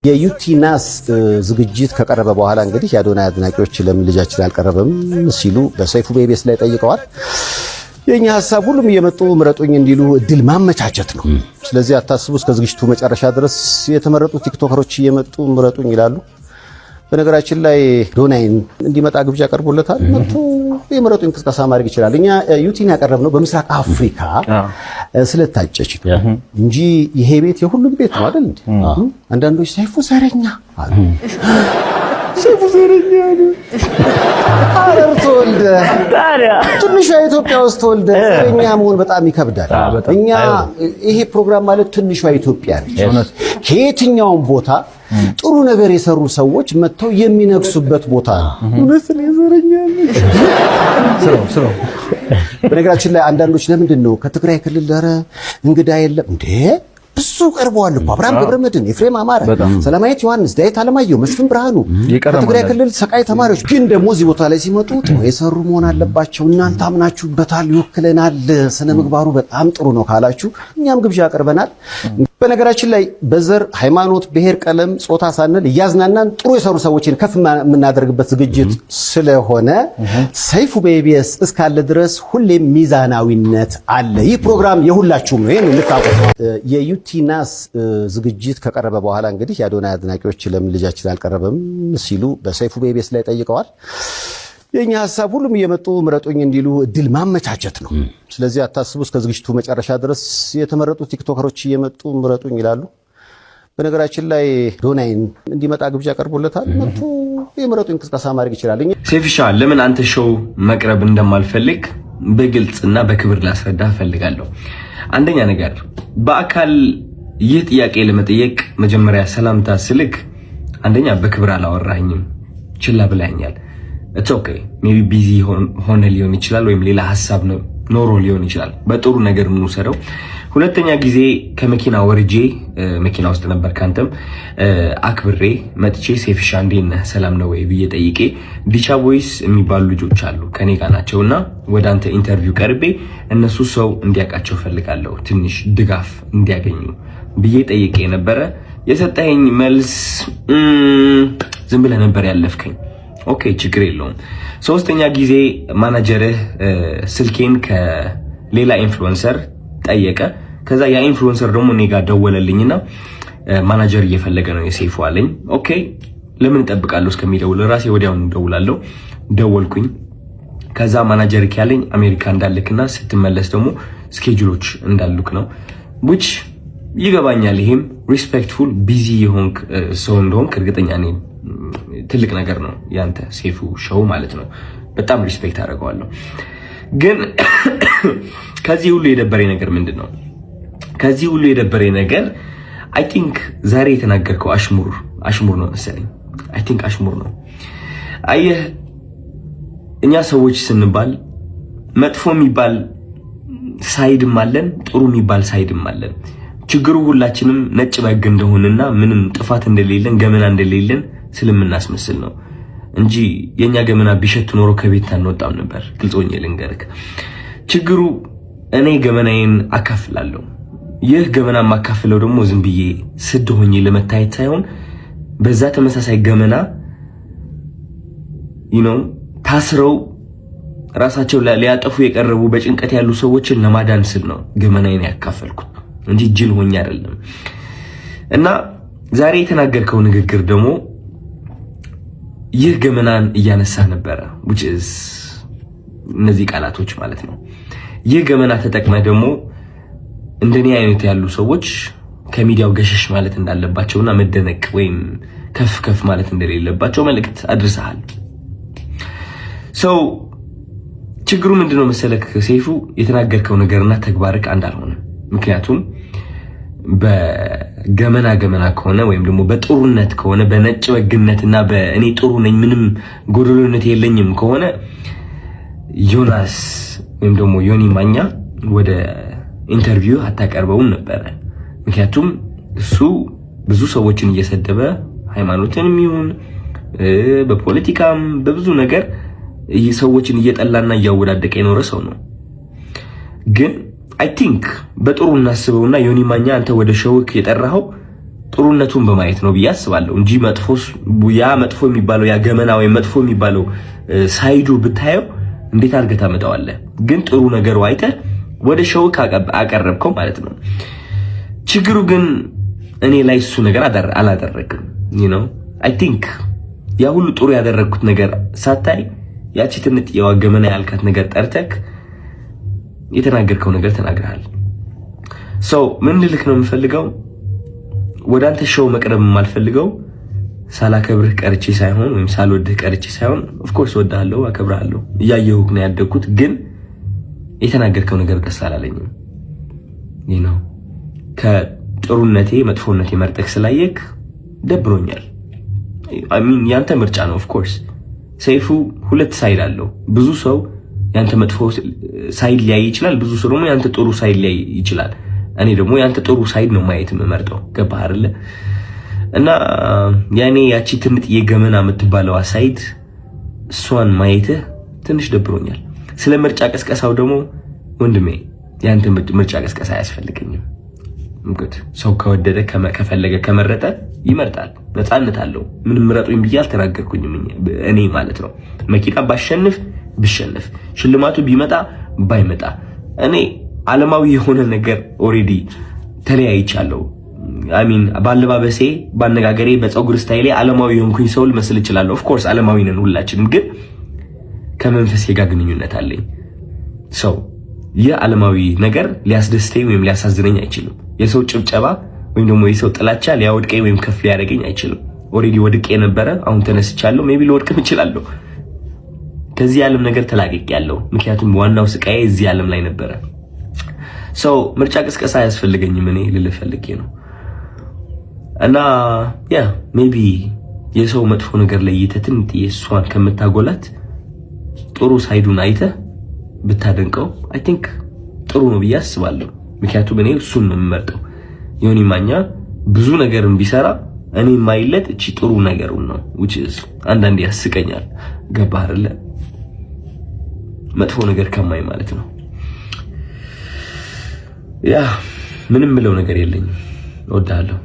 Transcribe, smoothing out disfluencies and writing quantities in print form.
የዩቲናስ ዝግጅት ከቀረበ በኋላ እንግዲህ የአዶናይ አድናቂዎች ለምን ልጃችን አልቀረበም ሲሉ በሰይፉ ቤቤስ ላይ ጠይቀዋል። የኛ ሐሳብ ሁሉም እየመጡ ምረጡኝ እንዲሉ እድል ማመቻቸት ነው። ስለዚህ አታስቡ፣ እስከ ዝግጅቱ መጨረሻ ድረስ የተመረጡ ቲክቶከሮች እየመጡ ምረጡኝ ይላሉ። በነገራችን ላይ አዶናይን እንዲመጣ ግብዣ ቀርቦለታል። መጥቶ የምረጡኝ እንቅስቃሴ ማድረግ ይችላል። እኛ ዩቲን ያቀረብነው በምስራቅ አፍሪካ ስለታጨች እንጂ ይሄ ቤት የሁሉም ቤት ነው አይደል እንዴ? አንዳንዶች ሰይፉ ዘረኛ አሉ። ሰይፉ ዘረኛ አሉ። ሐረር ተወልደ ታዲያ ትንሿ ኢትዮጵያ ውስጥ ተወልደ ዘረኛ መሆን በጣም ይከብዳል። እኛ ይሄ ፕሮግራም ማለት ትንሿ ኢትዮጵያ ነች። ከየትኛውም ቦታ ጥሩ ነገር የሰሩ ሰዎች መጥተው የሚነግሱበት ቦታ ነው። እውነት ነው። ዘረኛ ነው። በነገራችን ላይ አንዳንዶች ለምንድን ነው ከትግራይ ክልል ዳረ እንግዳ የለም እንዴ? ብዙ ቀርበዋል እኮ አብርሃም ገብረመድህን፣ ኤፍሬም አማረ፣ ሰላማዊት ዮሐንስ፣ ዳዊት አለማየሁ፣ መስፍን ብርሃኑ ከትግራይ ክልል ሰቃይ ተማሪዎች። ግን ደግሞ እዚህ ቦታ ላይ ሲመጡ ጥሩ የሰሩ መሆን አለባቸው። እናንተ አምናችሁበታል፣ ይወክለናል፣ ስነ ምግባሩ በጣም ጥሩ ነው ካላችሁ እኛም ግብዣ አቅርበናል። በነገራችን ላይ በዘር ሃይማኖት፣ ብሔር፣ ቀለም፣ ጾታ ሳንል እያዝናናን ጥሩ የሰሩ ሰዎችን ከፍ የምናደርግበት ዝግጅት ስለሆነ ሰይፉ ቤቤስ እስካለ ድረስ ሁሌም ሚዛናዊነት አለ። ይህ ፕሮግራም የሁላችሁም ነው። ይሄን ልታውቁት። የዩቲናስ ዝግጅት ከቀረበ በኋላ እንግዲህ የአዶናይ አድናቂዎች ለምን ልጃችን አልቀረበም ሲሉ በሰይፉ ቤቤስ ላይ ጠይቀዋል። የኛ ሐሳብ ሁሉም እየመጡ ምረጡኝ እንዲሉ እድል ማመቻቸት ነው። ስለዚህ አታስቡ፣ እስከ ዝግጅቱ መጨረሻ ድረስ የተመረጡ ቲክቶከሮች እየመጡ ምረጡኝ ይላሉ። በነገራችን ላይ አዶናይን እንዲመጣ ግብዣ ቀርቦለታል። መጥቶ የምረጡኝ እንቅስቃሴ ማድረግ ይችላል። ሴፍሻ ለምን አንተ ሾው መቅረብ እንደማልፈልግ በግልጽና በክብር ላስረዳ ፈልጋለሁ። አንደኛ ነገር በአካል ይህ ጥያቄ ለመጠየቅ መጀመሪያ ሰላምታ ስልክ አንደኛ በክብር አላወራኝም፣ ችላ ብላኛል። it's okay maybe busy ሆነ ሊሆን ይችላል፣ ወይም ሌላ ሐሳብ ነው ኖሮ ሊሆን ይችላል። በጥሩ ነገር ምን ወሰደው። ሁለተኛ ጊዜ ከመኪና ወርጄ መኪና ውስጥ ነበር ካንተም አክብሬ መጥቼ ሴፍሻ እንዴት ነህ ሰላም ነው ወይ ብዬ ጠይቄ ዲቻ ቦይስ የሚባሉ ልጆች አሉ ከኔ ጋር ናቸውና ወደ አንተ ኢንተርቪው ቀርቤ እነሱ ሰው እንዲያውቃቸው ፈልጋለሁ ትንሽ ድጋፍ እንዲያገኙ ብዬ ጠይቄ ነበረ። የሰጠኸኝ መልስ ዝም ብለህ ነበር ያለፍከኝ። ኦኬ ችግር የለውም። ሶስተኛ ጊዜ ማናጀርህ ስልኬን ከሌላ ኢንፍሉዌንሰር ጠየቀ። ከዛ ያ ኢንፍሉዌንሰር ደግሞ እኔ ጋር ደወለልኝና ማናጀር እየፈለገ ነው የሰይፉ አለኝ። ኦኬ ለምን እጠብቃለሁ እስከሚደውል ራሴ ወዲያውኑ ደውላለሁ። ደወልኩኝ። ከዛ ማናጀር ያለኝ አሜሪካ እንዳልክና ስትመለስ ደግሞ ስኬጁሎች እንዳሉክ ነው። which ይገባኛል። ይሄም ሪስፔክትፉል ቢዚ የሆንክ ሰው እንደሆንክ እርግጠኛ ነኝ። ትልቅ ነገር ነው ያንተ ሰይፉ ሾው ማለት ነው። በጣም ሪስፔክት አደርገዋለሁ። ግን ከዚህ ሁሉ የደበረኝ ነገር ምንድነው? ከዚህ ሁሉ የደበረኝ ነገር አይ ቲንክ ዛሬ የተናገርከው አሽሙር ነው መሰለኝ። አይ ቲንክ አሽሙር ነው። አየህ እኛ ሰዎች ስንባል መጥፎ የሚባል ሳይድም አለን፣ ጥሩ የሚባል ሳይድም አለን። ችግሩ ሁላችንም ነጭ በግ እንደሆነና ምንም ጥፋት እንደሌለን ገመና እንደሌለን ስለምናስመስል ነው እንጂ የኛ ገመና ቢሸት ኖሮ ከቤት አንወጣም ነበር። ግልጾኝ ልንገርክ፣ ችግሩ እኔ ገመናዬን አካፍላለሁ። ይህ ገመና ማካፍለው ደግሞ ዝም ብዬ ስድ ሆኜ ለመታየት ሳይሆን በዛ ተመሳሳይ ገመና ታስረው ራሳቸው ሊያጠፉ የቀረቡ በጭንቀት ያሉ ሰዎችን ለማዳን ስል ነው ገመናዬን ያካፈልኩት እንጂ ጅል ሆኜ አይደለም። እና ዛሬ የተናገርከው ንግግር ደግሞ ይህ ገመናን እያነሳ ነበረ which is እነዚህ ቃላቶች ማለት ነው። ይህ ገመና ተጠቅመ ደግሞ እንደኔ አይነት ያሉ ሰዎች ከሚዲያው ገሸሽ ማለት እንዳለባቸውና መደነቅ ወይም ከፍ ማለት እንደሌለባቸው መልእክት አድርሰሃል። ችግሩ ምንድነው መሰለክ ሰይፉ፣ የተናገርከው ነገርና ተግባርክ አንድ አልሆነ። ምክንያቱም በገመና ከሆነ ወይም ደግሞ በጥሩነት ከሆነ በነጭ በግነትና በእኔ ጥሩ ነኝ ምንም ጎደሎነት የለኝም ከሆነ ዮናስ ወይም ደግሞ ዮኒ ማኛ ወደ ኢንተርቪው አታቀርበውም ነበር። ምክንያቱም እሱ ብዙ ሰዎችን እየሰደበ ሃይማኖትንም ይሁን በፖለቲካም በብዙ ነገር ሰዎችን እየጠላና እያወዳደቀ የኖረ ሰው ነው። ግን አይ ቲንክ በጥሩ እናስበውና ዮኒ ማኛ አንተ ወደ ሾውክ የጠራኸው ጥሩነቱን በማየት ነው ብዬ አስባለሁ እንጂ መጥፎ የሚባለው ያ ገመና ወይ መጥፎ የሚባለው ሳይዱ ብታየው እንዴት አድርገህ ታመጣዋለህ? ግን ጥሩ ነገሩ አይተህ ወደ ሾው አቀረብከው ማለት ነው። ችግሩ ግን እኔ ላይ እሱ ነገር አላደረግም። አይ ቲንክ ያ ሁሉ ጥሩ ያደረግኩት ነገር ሳታይ ያቺ ትንጥ የዋገመና ያልካት ነገር ጠርተክ የተናገርከው ነገር ተናግረሃል። ምን ልልክ ነው የምፈልገው? ወደ አንተ ሾው መቅረብ የማልፈልገው ሳላከብርህ ቀርቼ ሳይሆን ወይም ሳልወድህ ቀርቼ ሳይሆን ኦፍ ኮርስ ወድሃለሁ፣ አከብርሃለሁ፣ እያየሁህ ነው ያደግኩት። ግን የተናገርከው ነገር ደስ አላለኝም። ከጥሩነቴ መጥፎነቴ መርጠክ ስላየክ ደብሮኛል። ያንተ ምርጫ ነው። ኦፍ ኮርስ ሰይፉ ሁለት ሳይድ አለው። ብዙ ሰው ያንተ መጥፎ ሳይድ ሊያይ ይችላል፣ ብዙ ሰው ደግሞ ያንተ ጥሩ ሳይድ ሊያይ ይችላል። እኔ ደግሞ ያንተ ጥሩ ሳይድ ነው ማየት የምመርጠው። ገባህ አይደለ? እና ያኔ ያቺ ትምጥ የገመና የምትባለው ሳይድ እሷን ማየትህ ትንሽ ደብሮኛል። ስለ ምርጫ ቀስቀሳው ደግሞ ወንድሜ ያንተ ምርጫ ቀስቀሳ አያስፈልገኝም። እንግዲህ ሰው ከወደደ ከፈለገ ከመረጠ ይመርጣል፣ ነፃነት አለው። ምንም ምረጡኝ ብዬ አልተናገርኩኝም እኔ ማለት ነው። መኪና ብሸነፍ ሽልማቱ ቢመጣ ባይመጣ እኔ ዓለማዊ የሆነ ነገር ኦሬዲ ተለያይቻለሁ። ባለባበሴ፣ ባነጋገሬ፣ በፀጉር ስታይሌ ዓለማዊ የሆንኩኝ ሰው ልመስል እችላለሁ። ኦፍ ኮርስ ዓለማዊ ነን ሁላችንም፣ ግን ከመንፈሴ ጋር ግንኙነት አለኝ። ሰው ይህ ዓለማዊ ነገር ሊያስደስተኝ ወይም ሊያሳዝነኝ አይችልም። የሰው ጭብጨባ ወይም ደግሞ የሰው ጥላቻ ሊያወድቀኝ ወይም ከፍ ሊያደርገኝ አይችልም። ኦሬዲ ወድቄ ነበረ፣ አሁን ተነስቻለሁ። ሜቢ ልወድቅም እችላለሁ። ከዚህ ዓለም ነገር ተላቅቄያለሁ። ምክንያቱም ዋናው ስቃዬ እዚህ ዓለም ላይ ነበረ። ምርጫ ቅስቀሳ አያስፈልገኝም እኔ ልልህ ፈልጌ ነው። እና ሜቢ የሰው መጥፎ ነገር ለይተህ ትንጥዬ እሷን ከምታጎላት ጥሩ ሳይዱን አይተህ ብታደንቀው አይ ቲንክ ጥሩ ነው ብዬ አስባለሁ። ምክንያቱም እኔ እሱን ነው የምመርጠው። ዮኒ ማኛ ብዙ ነገርን ቢሰራ እኔ የማይለት እቺ ጥሩ ነገሩን ነው which is አንዳንዴ ያስቀኛል። ገባህ አይደለ? መጥፎ ነገር ከማይ ማለት ነው። ምንም ምለው ነገር የለኝም። እወድሃለሁ።